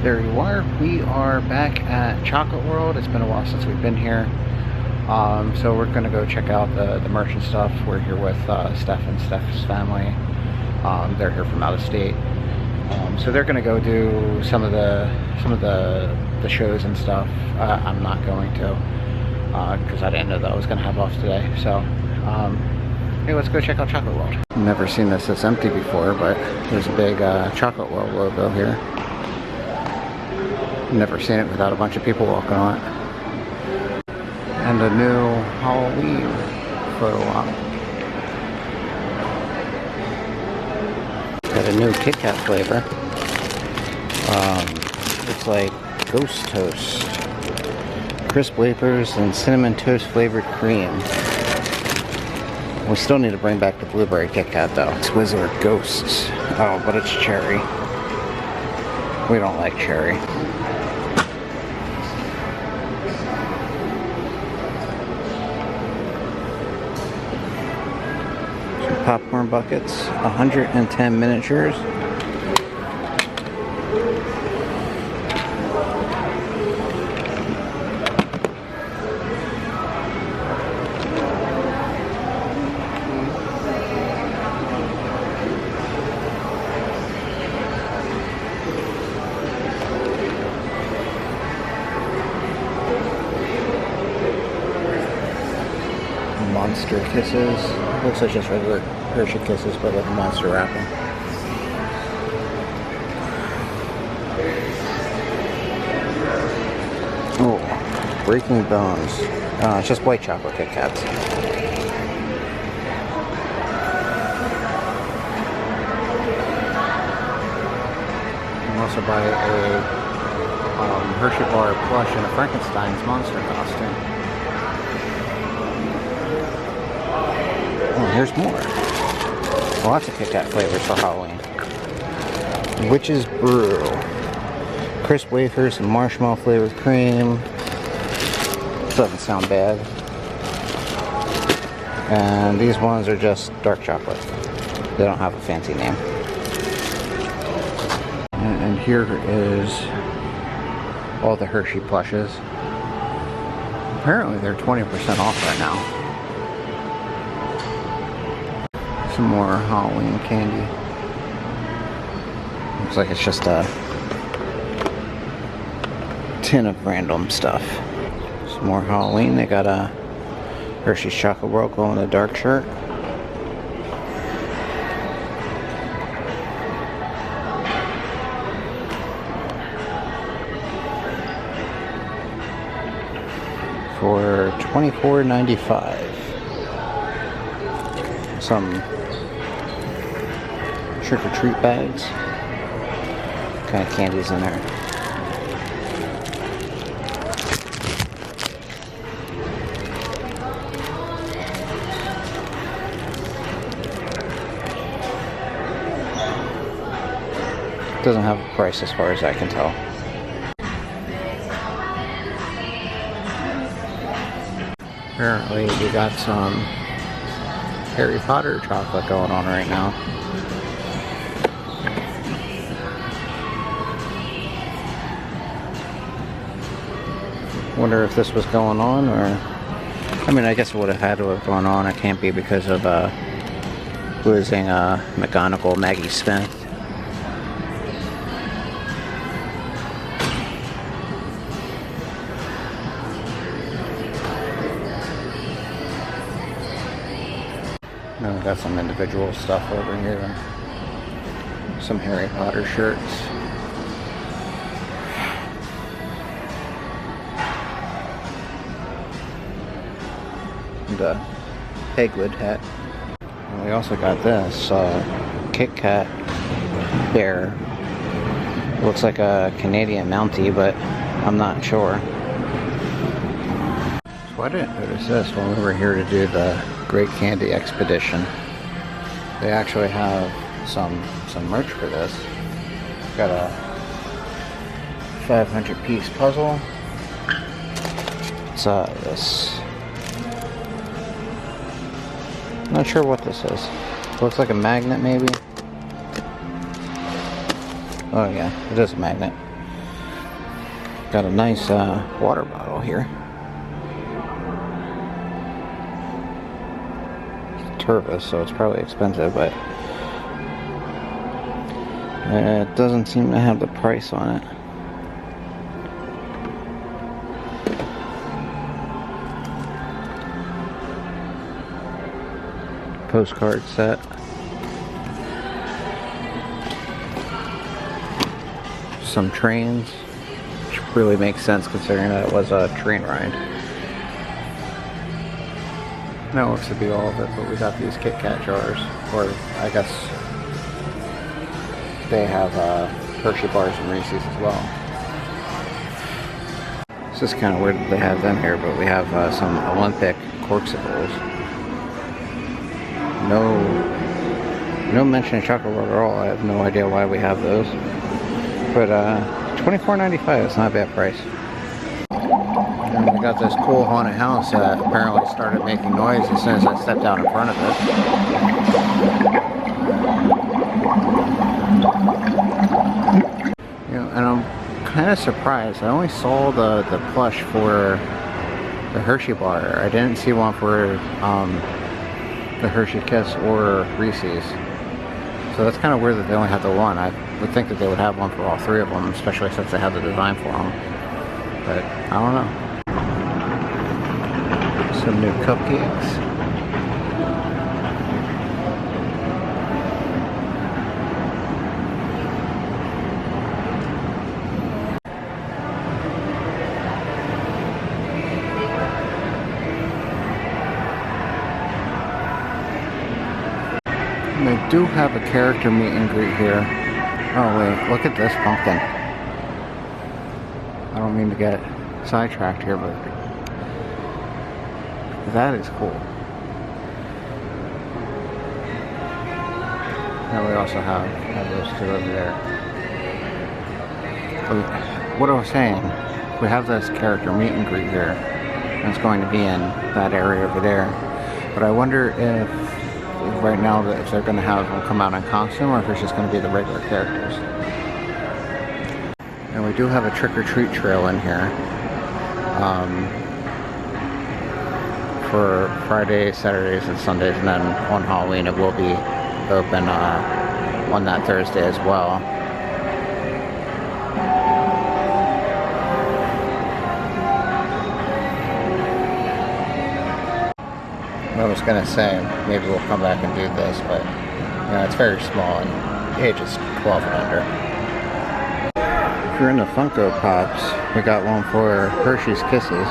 There you are. We are back at Chocolate World. It's been a while since we've been here. So we're going to go check out the merchant stuff. We're here with Steph and Steph's family. They're here from out of state. So they're going to go do some of the shows and stuff. I'm not going to because I didn't know that I was going to have off today. So hey, let's go check out Chocolate World. Never seen this empty before, but there's a big Chocolate World logo here. Never seen it without a bunch of people walking on it. And a new Halloween photo op. Got a new Kit Kat flavor. It's like Ghost Toast, crisp wafers, and cinnamon toast flavored cream. We still need to bring back the blueberry Kit Kat though. It's Wizard Ghosts. Oh, but it's cherry. We don't like cherry. Popcorn buckets, 110 miniatures. Monster Kisses. Looks like just regular Hershey Kisses, but with monster wrapping. Oh, Breaking Bones. It's just white chocolate Kit Kats. You can also buy a Hershey bar plush and a Frankenstein's monster costume. Oh, here's more. Lots of Kit Kat flavors for Halloween. Witch's Brew. Crisp wafers and marshmallow flavored cream. Doesn't sound bad. And these ones are just dark chocolate. They don't have a fancy name. And here is all the Hershey plushes. Apparently they're 20% off right now. Some more Halloween candy. Looks like it's just a tin of random stuff. Some more Halloween. They got a Hershey's Chocolate World glow in the dark shirt. For $24.95. Some trick-or-treat bags. What kind of candies in there? Doesn't have a price as far as I can tell. Apparently we got some Harry Potter chocolate going on right now. Wonder if this was going on, or I mean, I guess it would have had to have gone on. It can't be because of losing McGonagall, Maggie Smith. Now we got some individual stuff over here. Some Harry Potter shirts. And a Pegwood hat. And we also got this Kit Kat bear. Looks like a Canadian Mountie, but I'm not sure. So I didn't notice this when we were here to do the Great Candy Expedition. They actually have some merch for this. Got a 500 piece puzzle. It's this. Not sure what this is. Looks like a magnet maybe. Oh yeah, it is a magnet. Got a nice water bottle here. It's Turvis, so it's probably expensive, but it doesn't seem to have the price on it. Postcard set. Some trains, which really makes sense considering that it was a train ride. That looks to be all of it, but we got these Kit Kat jars, or I guess they have Hershey bars and Reese's as well. It's just kind of weird that they have them here, but we have some Olympic corksicles. No mention of chocolate roll at all. I have no idea why we have those. But $24.95 is not a bad price. And we got this cool haunted house that apparently started making noise as soon as I stepped out in front of it. You know, and I'm kind of surprised. I only saw the plush for the Hershey bar. I didn't see one for the Hershey Kiss or Reese's. So that's kind of weird that they only have the one. I would think that they would have one for all three of them, especially since they have the design for them. But I don't know. Some new cupcakes. And they do have a character meet and greet here. Oh wait, look at this pumpkin. I don't mean to get sidetracked here, but that is cool. And we also have those two over there. What I was saying, we have this character meet and greet here. And it's going to be in that area over there. But I wonder if right now that if they're going to have them come out in costume or if it's just going to be the regular characters. And we do have a trick-or-treat trail in here for Fridays, Saturdays, and Sundays, and then on Halloween it will be open on that Thursday as well. I was going to say, maybe we'll come back and do this, but you know, it's very small and age is 12 and under. If you're into Funko Pops, we got one for Hershey's Kisses.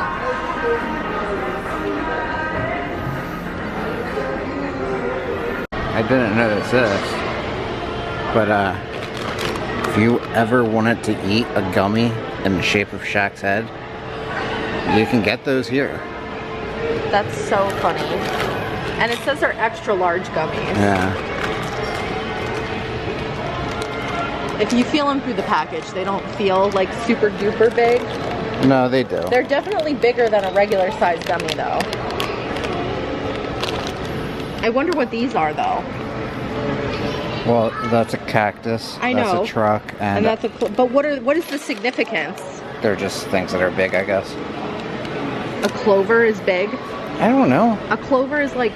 I didn't notice this, but if you ever wanted to eat a gummy in the shape of Shaq's head, you can get those here. That's so funny. And it says they're extra large gummies. Yeah. If you feel them through the package, they don't feel like super duper big. No, they do. They're definitely bigger than a regular size gummy though. I wonder what these are though. Well, that's a cactus. I know. That's a truck. And that's a but what is the significance? They're just things that are big, I guess. A clover is big? I don't know. A clover is like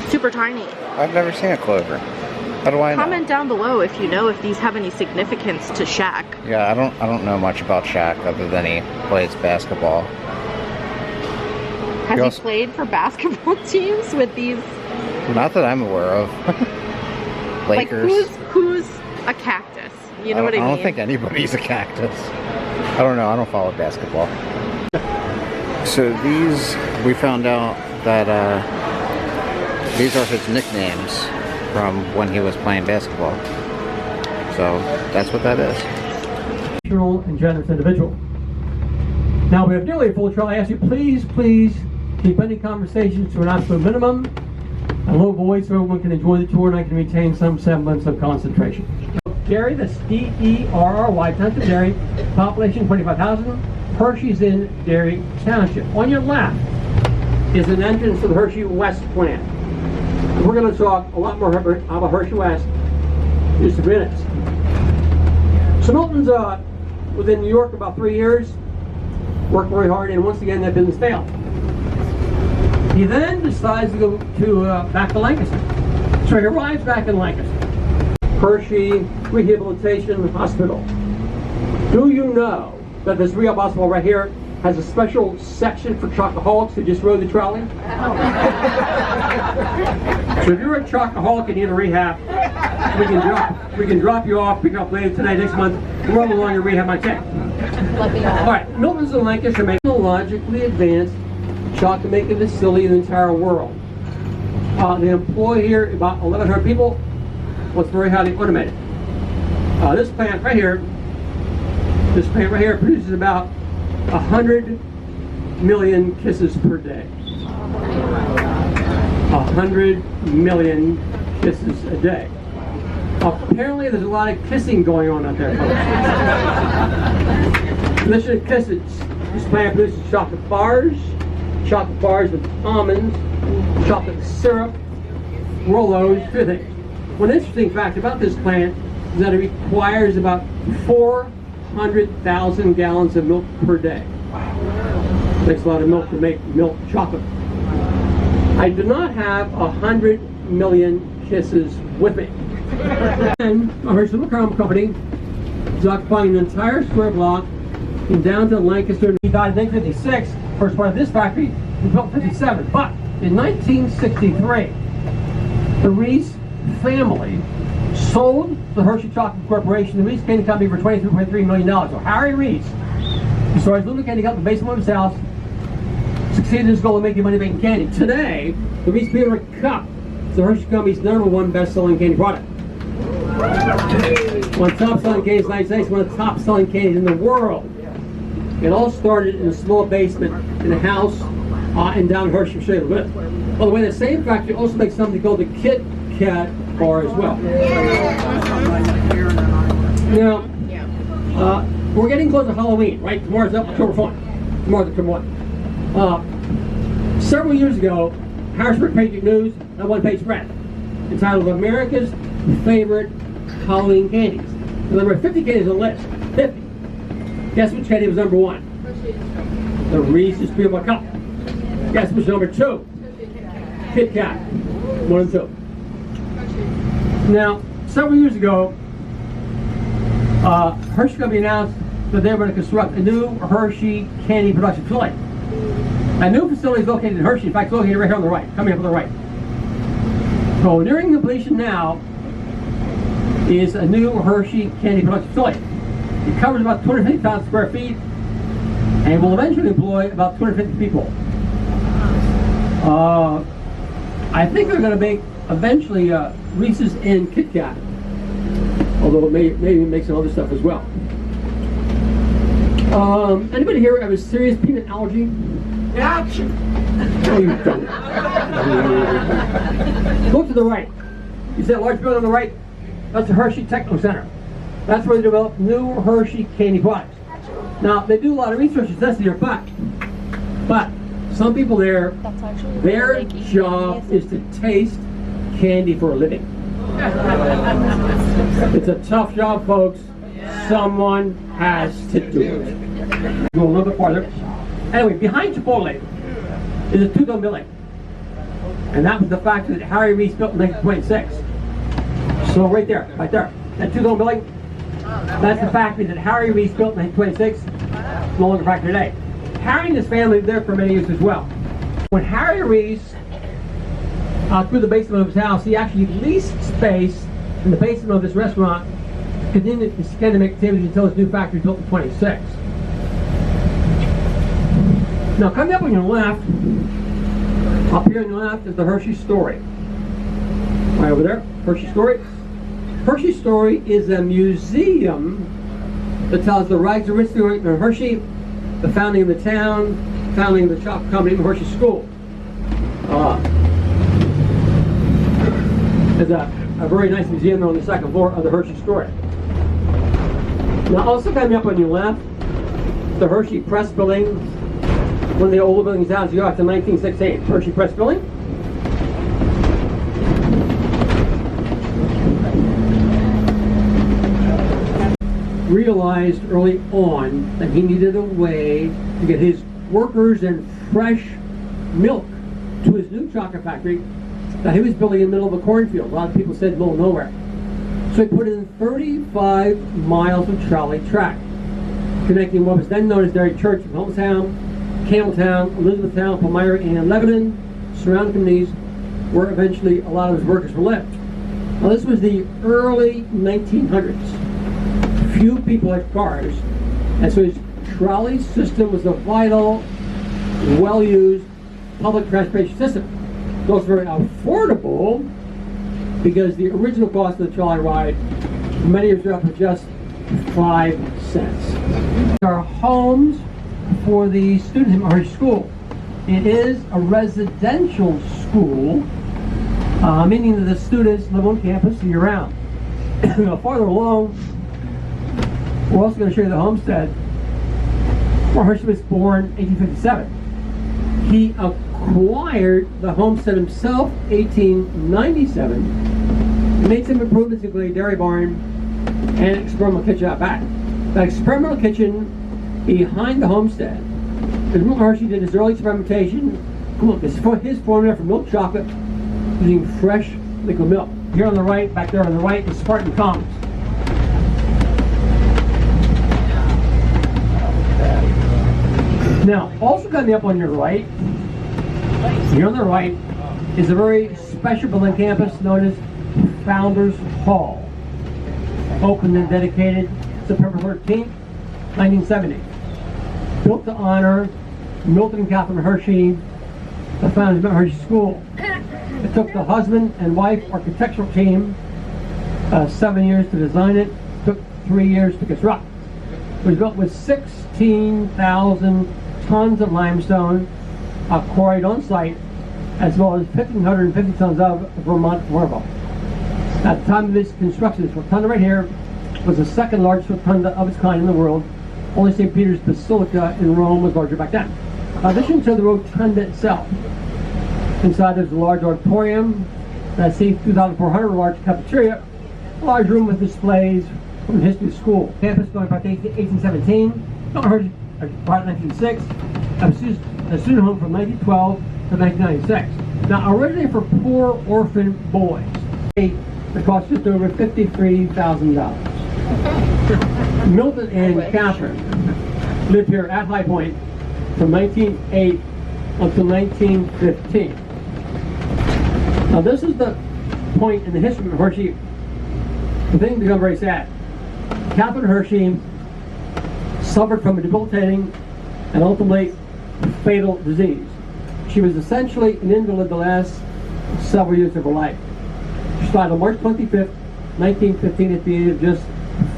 super tiny. I've never seen a clover. How do I know? Comment down below if you know if these have any significance to Shaq. Yeah, I don't know much about Shaq other than he plays basketball. Has he played for basketball teams with these? Not that I'm aware of. Lakers. Like who's a cactus? You know what I mean? I don't think anybody's a cactus. I don't know. I don't follow basketball. So these, we found out that these are his nicknames from when he was playing basketball. So that's what that is. And generous individual. Now we have nearly a full trial. I ask you please keep any conversations to an absolute minimum and low voice so everyone can enjoy the tour and I can retain some semblance of concentration. Derry, that's D-E-R-R-Y, township Derry, population 25,000. Hershey's in Derry Township. On your left is an entrance to the Hershey West plant. And we're going to talk a lot more about Hershey West in just a minute. So Milton's within New York about 3 years. worked very hard, and once again that business failed. He then decides to go to back to Lancaster. So he arrives back in Lancaster. Hershey Rehabilitation Hospital. Do you know that this rehab hospital right here has a special section for chocoholics who just rode the trolley? So if you're a chocoholic and need a rehab, we can drop you off, pick you up later tonight, next month, roll along your rehab my check. All right, Milton's in Lancaster makes a technologically advanced chocolate making facility in the entire world. They employ here about 1,100 people. What's very highly automated. This plant right here produces about 100 million kisses per day. 100 million kisses a day. Apparently there's a lot of kissing going on out there, folks. In addition to kisses, this plant produces chocolate bars with almonds, chocolate syrup, Rolos, two things. One interesting fact about this plant is that it requires about 400,000 gallons of milk per day. Takes a lot of milk to make milk chocolate. I do not have 100 million kisses with me. And a Hershey Little Company is occupying an entire square block in downtown Lancaster. He died in 1956. First part of this factory was built in 57. But in 1963, the Reese family sold the Hershey Chocolate Corporation, the Reese Candy Company, for $23.3 million. So Harry Reese, who started his little candy company in the basement of his house, succeeded in his goal of making money making candy. Today, the Reese Peanut Cup is the Hershey Company's #1 best-selling candy product. One of the top-selling candies in the United States, one of the top-selling candies in the world. It all started in a small basement in a house in down Hershey. I'll show you a little bit. By the way, the same factory also makes something called the Kit Kat bar as well. Now, we're getting close to Halloween, right? Tomorrow's October 1. Tomorrow's October 1. Several years ago, Harrisburg Patriot News had one-page spread entitled America's Favorite Halloween Candies. And there were 50 candies on the list. 50. Guess which candy was #1? The Reese's Peanut Cup. Guess which #2? Kit Kat. 1 and 2. Now, several years ago, Hershey Company announced that they were going to construct a new Hershey candy production facility. A new facility is located in Hershey. In fact, it's located right here on the right, coming up on the right. So, nearing completion now is a new Hershey candy production facility. It covers about 250,000 square feet and will eventually employ about 250 people. I think they're going to make eventually Reese's and Kit Kat, although it maybe make some other stuff as well. Anybody here have a serious peanut allergy? Ouch! No, you don't. Look to the right. You see that large building on the right? That's the Hershey Techno Center. That's where they develop new Hershey candy products. Now, they do a lot of research and testing here, but some people there, their job is to taste candy for a living. It's a tough job, folks. Someone has to do it. Go a little bit farther. Anyway, behind Chipotle is a two-dome building. And that was the factory that Harry Reese built in 1926. So right there, that two-dome building, that's the factory that Harry Reese built in 1926. It's no longer a factory today. Harry and his family lived there for many years as well. When Harry Reese, through the basement of his house, he actually leased space in the basement of this restaurant to continue his academic activities until his new factory built in 26. Now, coming up on your left, up here on your left is the Hershey Story. Right over there, Hershey Story. Hershey Story is a museum that tells the rags to riches story of Hershey, the founding of the town, founding of the chocolate company, and Hershey School. There's a very nice museum on the second floor of the Hershey Story. Now, also coming up on your left, the Hershey Press Building, one of the older buildings down to York in 1916. Hershey Press Building. realized early on that he needed a way to get his workers and fresh milk to his new chocolate factory that he was building in the middle of a cornfield. A lot of people said middle of nowhere. So he put in 35 miles of trolley track, connecting what was then known as Dairy Church in Hometown, Campbelltown, Elizabethtown, Palmyra, and Lebanon, surrounding communities where eventually a lot of his workers were lived. Now this was the early 1900s. Few people had cars, and so his trolley system was a vital, well-used public transportation system. It was very affordable because the original cost of the trolley ride many years ago was just 5 cents. There are homes for the students in our school. It is a residential school, meaning that the students live on campus year-round. Farther along, we're also going to show you the homestead where Hershey was born in 1857. He acquired the homestead himself in 1897, made some improvements, including a dairy barn and an experimental kitchen out back. That experimental kitchen behind the homestead, because Hershey did his early experimentation. This is his formula for milk chocolate using fresh liquid milk. Here on the right, back there on the right, is Spartan Commons. Now, also coming up on your right, here on the right, is a very special building campus known as Founders Hall. Opened and dedicated September 13th, 1970. Built to honor Milton and Catherine Hershey, the founders of Hershey School. It took the husband and wife architectural team 7 years to design it. Took 3 years to construct. It was built with 16,000 tons of limestone quarried on site, as well as 1,550 tons of Vermont marble. At the time of this construction, this rotunda right here was the second largest rotunda of its kind in the world. Only St. Peter's Basilica in Rome was larger back then. In addition to the rotunda itself, inside there's a large auditorium that seats 2,400, a large cafeteria, a large room with displays from the history of the school. Campus going back to 1817, part 1906, a student home from 1912 to 1996. Now, originally for poor orphan boys, it cost just over $53,000. Milton and Catherine lived here at High Point from 1908 until 1915. Now, this is the point in the history of Hershey. The thing became very sad. Catherine Hershey suffered from a debilitating and ultimately fatal disease. She was essentially an invalid the last several years of her life. She died on March 25th, 1915 at the age of just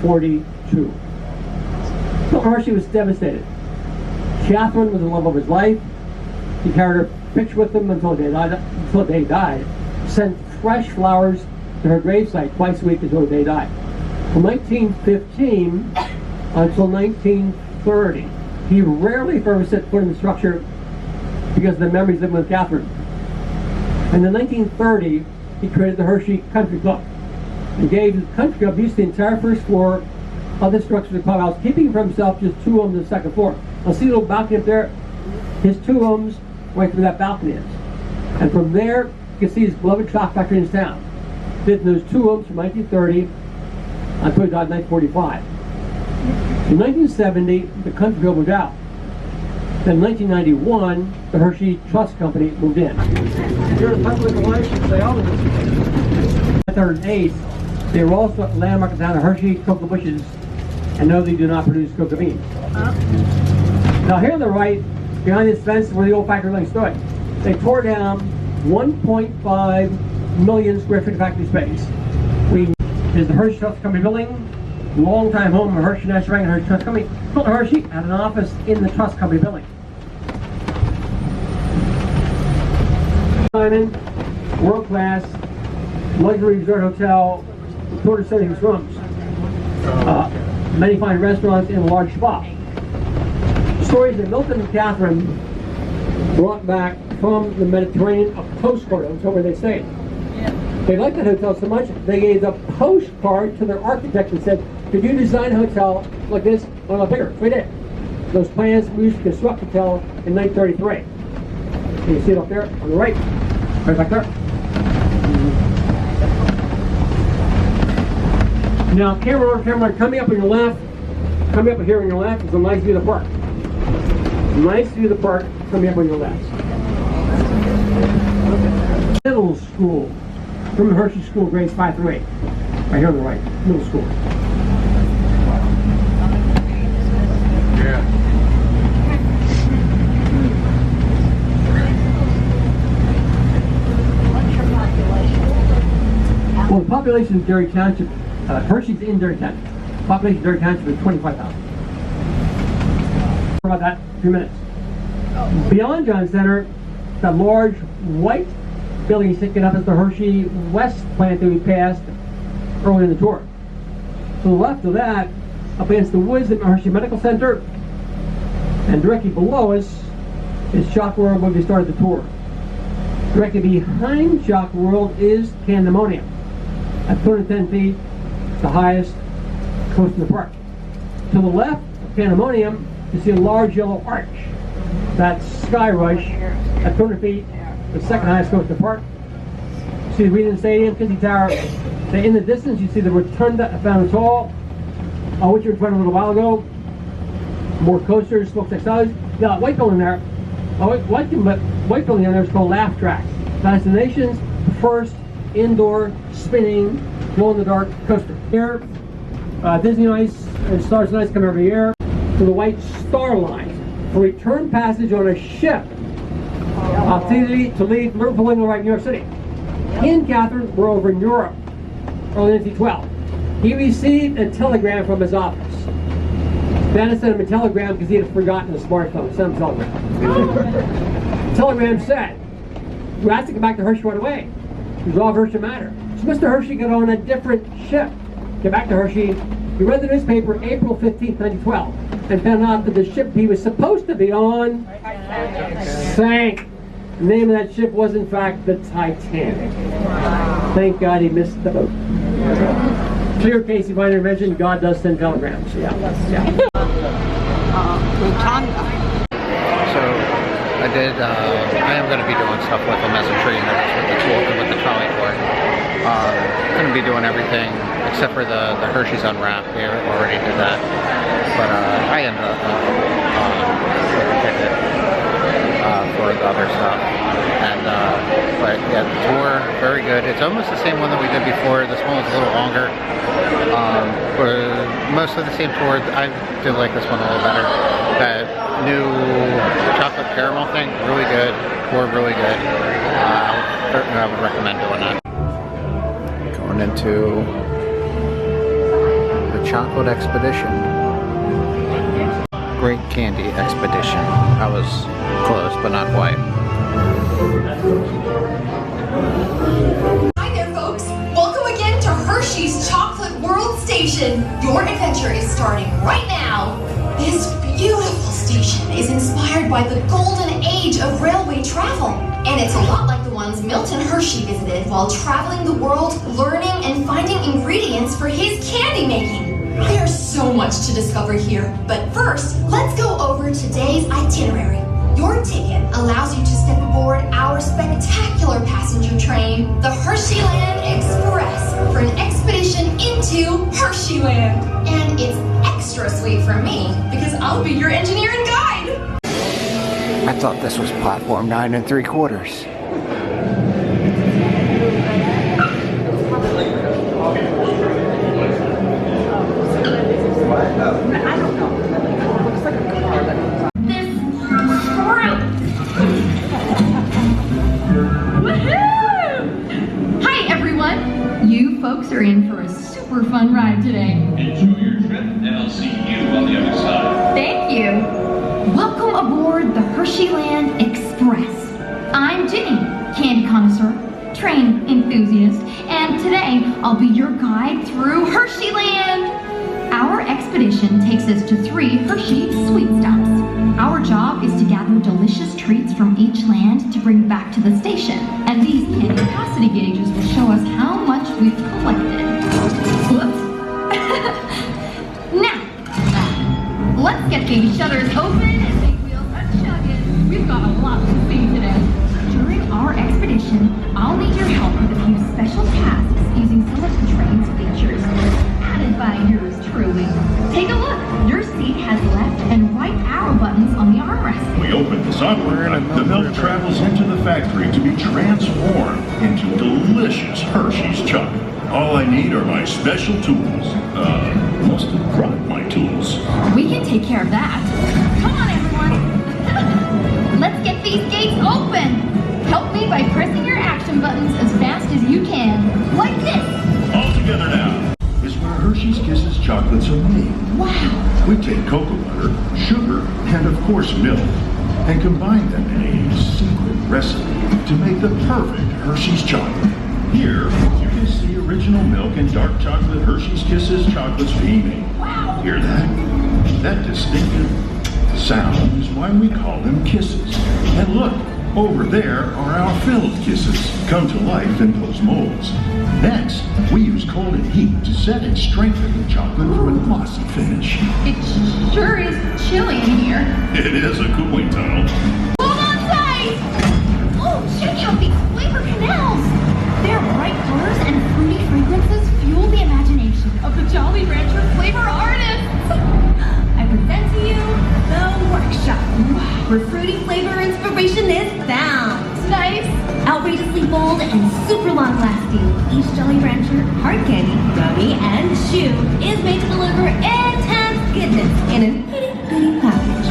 42. So Hershey was devastated. Catherine was the love of his life. He carried her picture with him until the day he died. Sent fresh flowers to her gravesite twice a week until the day he died. From 1915 until 1930, he rarely ever set foot in the structure because of the memories of him with Catherine. And in 1930, he created the Hershey Country Club and gave the country club use the entire first floor of the structure of the clubhouse, keeping for himself just 2 rooms on the second floor. Now see the little balcony up there? His 2 rooms right through that balcony is. And from there, you can see his beloved chocolate factory in his town. Lived in those 2 rooms from 1930 until he died in 1945. In 1970, the country club moved out. Then in 1991, the Hershey Trust Company moved in. Here are the public relations, they own this. 308, they were also a landmark of the town of Hershey cocoa bushes, and no, they do not produce cocoa beans. Now here on the right, behind this fence where the old factory building stood, they tore down 1.5 million square feet of factory space. Is the Hershey Trust Company building, long-time home of Hershey National Bank and Hershey Trust Company. Milton Hershey had an office in the Trust Company building. World-class luxury resort hotel, 276 rooms. Many fine restaurants and a large spa. Stories that Milton and Catherine brought back from the Mediterranean, a postcard hotel where they stayed. They liked that hotel so much, they gave a postcard to their architect and said, Could you design a hotel like this, or a lot bigger? We did. Those plans we used to construct a hotel in 1933. Can you see it up there on the right? Right back there. Now, camera, coming up on your left, coming up here on your left is a nice view of the park. Nice view of the park coming up on your left. Middle school. From the Hershey School, grades 5 through 8. Right here on the right, middle school. Yeah. Well, the population of Derry Township, Hershey's in Derry Township. Population of Derry Township is 25,000. About that in a few minutes. Beyond John Center, the large white building sticking up is the Hershey West plant that we passed early in the tour. To the left of that, up against the woods at Hershey Medical Center, and directly below us is Chocolate World where we started the tour. Directly behind Chocolate World is Pandemonium. At 210 feet, it's the highest coast in the park. To the left of Pandemonium, you see a large yellow arch. That's Sky Rush at 200 feet, the second highest coast in the park. You see the Region Stadium, Kennedy Tower. Then in the distance, you see the Rotunda at Fountain Hall, which you were trying a little while ago. More coasters, smokestack size. Now, white building there, white building down there is called Laugh Track. That's the nation's first indoor spinning glow-in-the-dark coaster. Here, Disney Ice and Stars and Ice come every year. To the White Star Line, for return passage on a ship to leave Liverpool, England, right in New York City. He and Catherine were over in Europe early in 1912. He received a telegram from his office. Dennis sent him a telegram because he had forgotten the smartphone. Sent him a telegram. The telegram said, "We asked to come back to Hershey right away. Resolve Hershey matter." So Mr. Hershey got on a different ship. Get back to Hershey. He read the newspaper April 15th, 1912, and found out that the ship he was supposed to be on sank. The name of that ship was, in fact, the Titanic. Thank God he missed the boat. Clear case of intervention. God does send telegrams. Yeah. So I am going to be doing stuff with them as a trainer, with the tour, with the trolley tour. Going to be doing everything except for the Hershey's Unwrapped. We already did that, but I ended up with a ticket for the other stuff. And but yeah, the tour very good. It's almost the same one that we did before. This one was a little longer. But most of the same tour. I did like this one a little better. That new chocolate caramel thing, really good. Tour really good. Certainly I would recommend doing that. Going into the chocolate expedition. Great candy expedition. I was close, but not quite. Hi there, folks. Welcome again to Hershey's Chocolate World Station. Your adventure is starting right now. This beautiful station is inspired by the golden age of railway travel. And it's a lot like the ones Milton Hershey visited while traveling the world, learning and finding ingredients for his candy making. There's so much to discover here, but first, let's go over today's itinerary. Your ticket allows you to step aboard our spectacular passenger train, the Hersheyland Express, for an expedition into Hersheyland. And it's extra sweet for me, because I'll be your engineer and guide. I thought this was platform 9 3/4. Folks are in for a super fun ride today. Enjoy your trip, and I'll see you on the other side. Thank you. Welcome aboard the Hersheyland Express. I'm Ginny, candy connoisseur, train enthusiast, and today I'll be your guide through Hersheyland. Our expedition takes us to 3 Hershey sweet stops. Our job is to gather delicious treats from each land to bring back to the station. And these candy capacity gauges will show us how much we've collected. Whoops. doors open and big wheels are chugging. We've got a lot to see today. During our expedition, I'll need your help with a few special tasks using some of the train's features added by yours truly. Take a look. Your seat has left and right arrow buttons on the armrest. We open this up, the milk travels into the factory to be transformed into delicious Hershey's chocolate. All I need are my special tools. Must have brought my tools. We can take care of that. Come on, everyone. Let's get these gates open. Help me by pressing your action buttons as fast as you can. Like this. All together now is where Hershey's Kisses chocolates are made. Wow. We take cocoa butter, sugar, and of course milk, and combine them in a secret recipe to make the perfect Hershey's chocolate. Here, you can see original milk and dark chocolate Hershey's Kisses chocolates being made. Wow. Hear that? That distinctive sound is why we call them kisses. And look, over there are our filled kisses, come to life in those molds. Next, we use cold and heat to set and strengthen the chocolate for a glossy finish. It sure is chilly in here. It is a cooling tunnel. Hold on tight! Oh, check out these flavor canals! Their bright colors and fruity fragrances fuel the imagination of the Jolly Rancher flavor artists! I present to you the workshop, where fruity flavor inspiration is found. Nice! Outrageously bold and super long-lasting, each Jolly Rancher hard candy, gummy, and chew is made to deliver intense goodness in an itty-bitty package.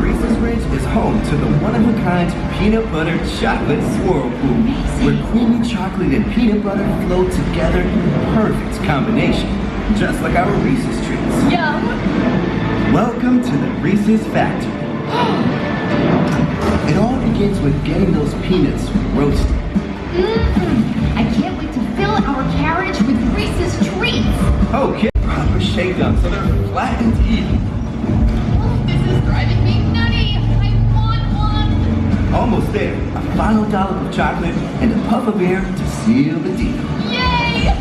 Reese's Ridge is home to the one-of-a-kind peanut butter chocolate swirl pool, where creamy chocolate and peanut butter flow together in a perfect combination, just like our Reese's treats. Yum! Welcome to the Reese's Factory. It all begins with getting those peanuts roasted. I can't wait to fill our carriage with Reese's treats. Okay, proper shakedown so they're flat and even. Oh, this is driving me nutty. I want one. Almost there. A final dollop of chocolate and a puff of air to seal the deal. Yay!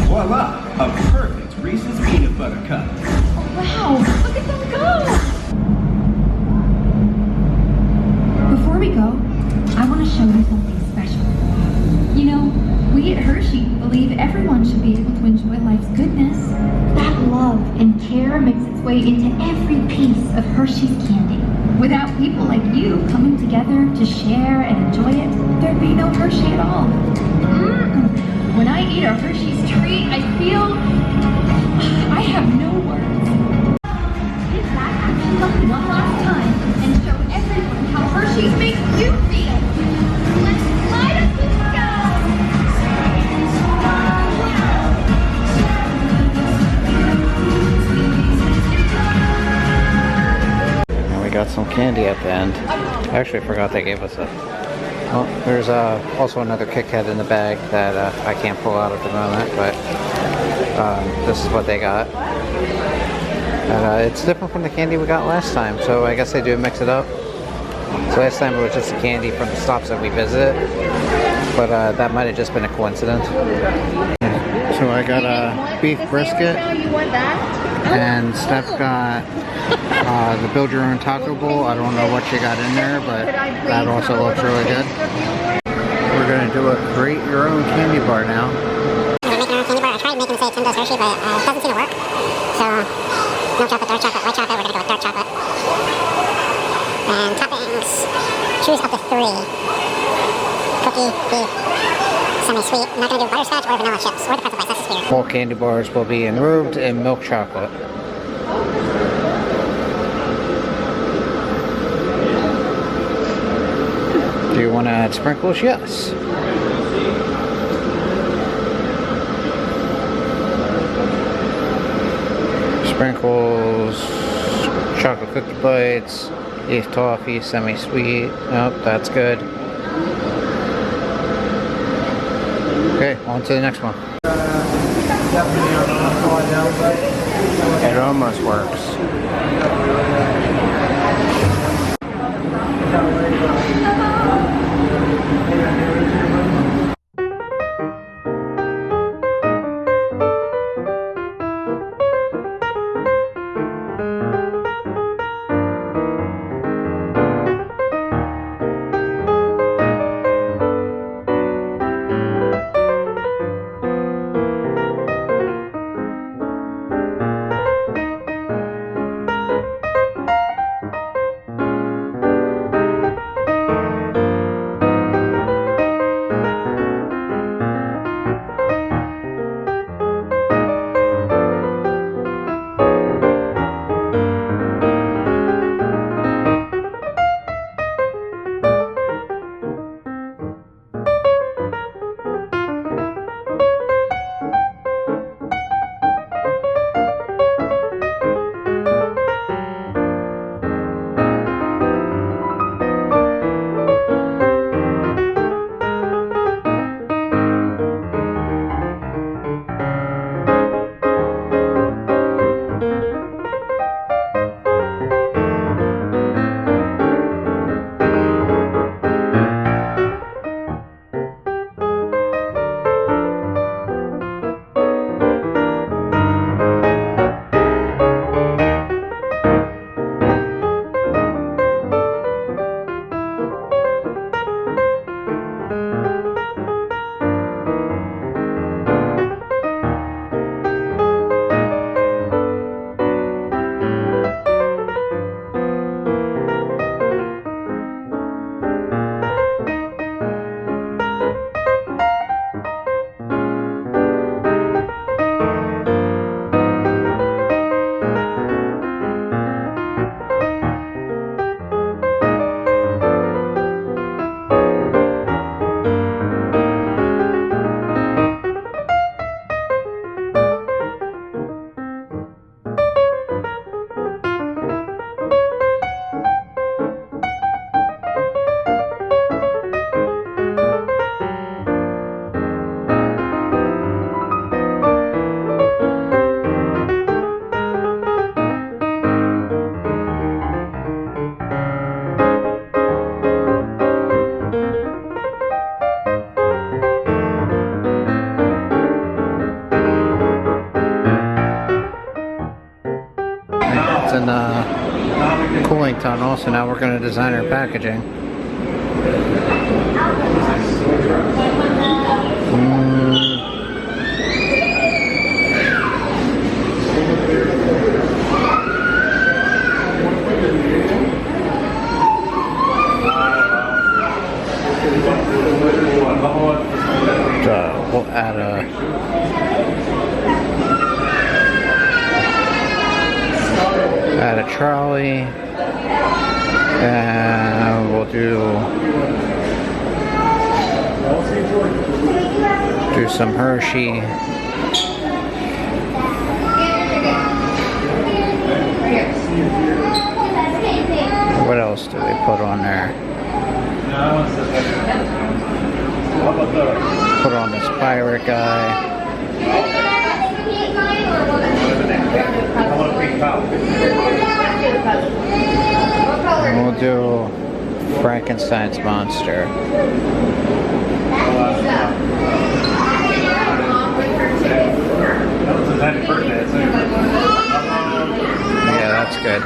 Voila! A perfect Reese's peanut butter cup. Oh, wow, look at them go. Before we go, I want to show you something special. You know, we at Hershey believe everyone should be able to enjoy life's goodness. That love and care makes its way into every piece of Hershey's candy. Without people like you coming together to share and enjoy it, there'd be no Hershey at all. When I eat a Hershey's treat, I feel I have no words. Hit that action button one last time and show everyone how Hershey's makes you feel. Let's light up the And we got some candy at the end. I actually forgot they gave us it. Well, there's also another Kit Kat in the bag that I can't pull out at the moment, but this is what they got. And it's different from the candy we got last time, so I guess they do mix it up. So last time it was just the candy from the stops that we visited, but that might have just been a coincidence. So I got a beef brisket, and Steph got the build your own taco bowl. I don't know what you got in there, but that also looks really good. We're gonna do a create your own candy bar now. Make your own candy bar. I tried making, say, Tim Does Hershey, but it doesn't seem to work. So, milk chocolate, dark chocolate, white chocolate, we're gonna go with dark chocolate. And toppings, choose up to 3. Cookie, beef, semi-sweet. I'm not gonna do butterscotch or vanilla chips, or the pretzel bites, that's just weird. All candy bars will be enrobed in milk chocolate. Do you want to add sprinkles? Yes. Sprinkles, chocolate cookie bites, beef toffee, semi-sweet. Nope, that's good. Okay, on to the next one. It almost works. in the cooling tunnel, so now we're going to design our packaging. We'll add a trolley, and we'll do some Hershey. What else do we put on there? Put on this pirate guy. And we'll do Frankenstein's monster. Yeah, that's good.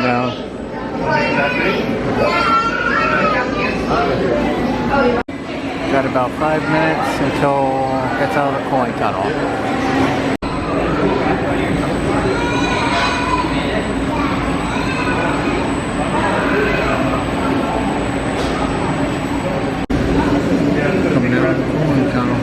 No. Got about 5 minutes until it gets out of the cooling tunnel. Coming out of the cooling tunnel.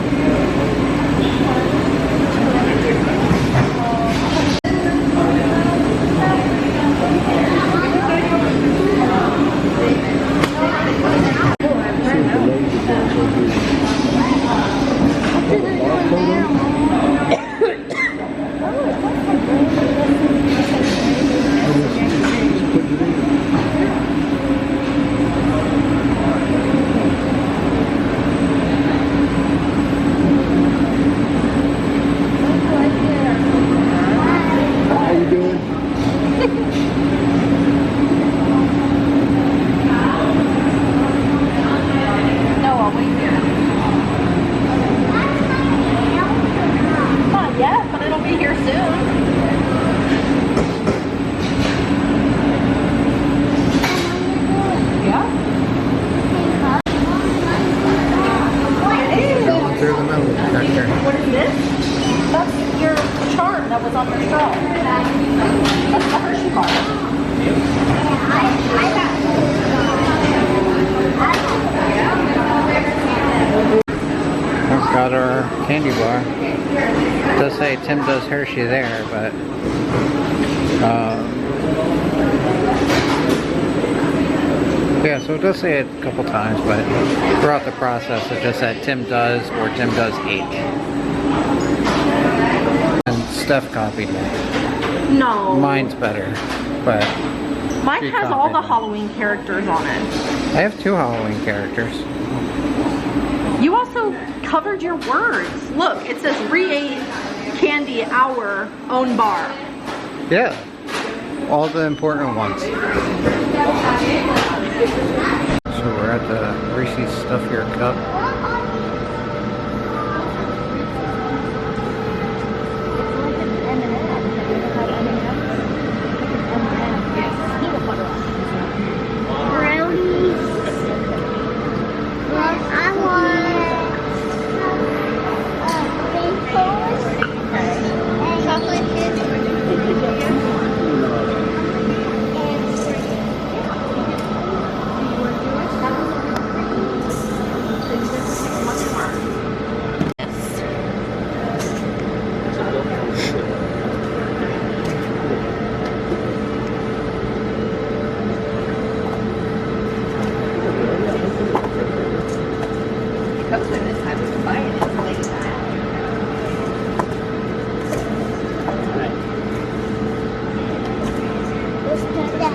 What is this? That's your chart that was on the straw. That's the Hershey bar. We've got our candy bar. It does say Tim Does Hershey there, but yeah, so it does say it a couple times, but throughout the process it just said Tim Does or Tim Does H. And Steph copied me. No. Mine's better, but mine has all the Halloween characters on it. I have 2 Halloween characters. You also covered your words. Look, it says re-ate candy our own bar. Yeah, all the important ones. So we're at the Reese's Stuff Your Cup.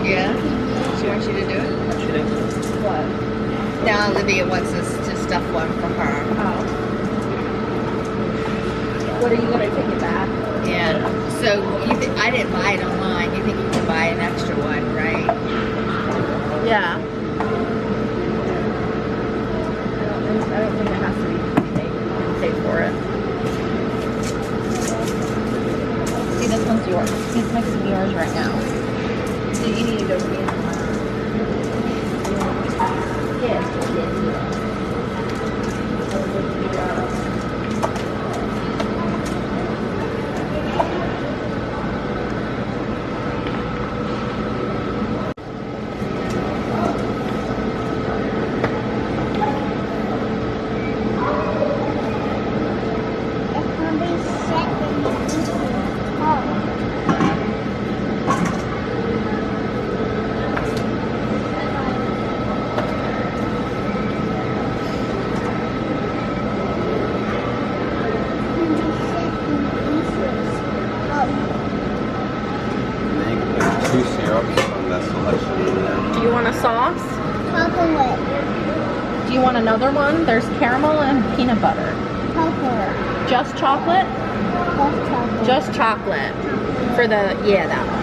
Yeah? She wants you to do it? She does. What? Now Olivia wants us to stuff one for her. Oh. What are you gonna take it back? Yeah. So you I didn't buy it online. You think you can buy an extra one, right? Yeah. I don't think it has to be paid. You can pay for it. yours. He's mixing yours right now. So you need to go see him. Yes. Two syrups from that selection in there. Do you want a sauce? Chocolate. Do you want another one? There's caramel and peanut butter. Chocolate. Just chocolate? Just chocolate. Just chocolate. For the, yeah, that one.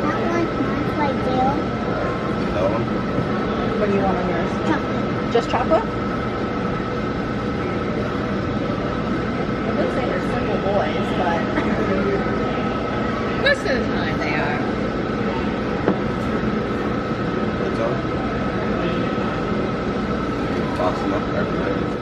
That one's right there. That one? What do you want on yours? Chocolate. Just chocolate? I would say they're simple boys, but Most of the time they are. That's all. Toss them up every day.